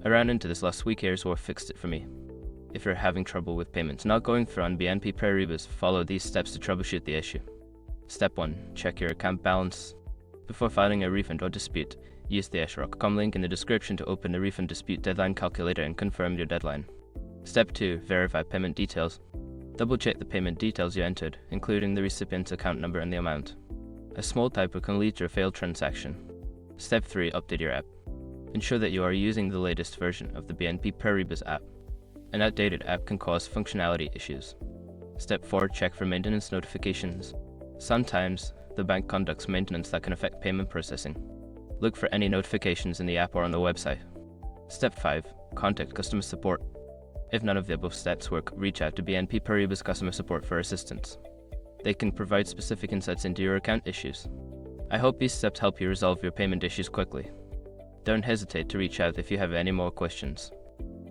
I ran into this last week. Airsoft fixed it for me. If you're having trouble with payments not going through on BNP Paribas, follow these steps to troubleshoot the issue. Step 1. Check your account balance. Before filing a refund or dispute, use the s.com link in the description to open the refund dispute deadline calculator and confirm your deadline. Step 2. Verify payment details. Double-check the payment details you entered, including the recipient's account number and the amount. A small typo can lead to a failed transaction. Step 3. Update your app. Ensure that you are using the latest version of the BNP Paribas app. An outdated app can cause functionality issues. Step 4. Check for maintenance notifications. Sometimes, the bank conducts maintenance that can affect payment processing. Look for any notifications in the app or on the website. Step 5. Contact customer support. If none of the above steps work, reach out to BNP Paribas customer support for assistance. They can provide specific insights into your account issues. I hope these steps help you resolve your payment issues quickly. Don't hesitate to reach out if you have any more questions.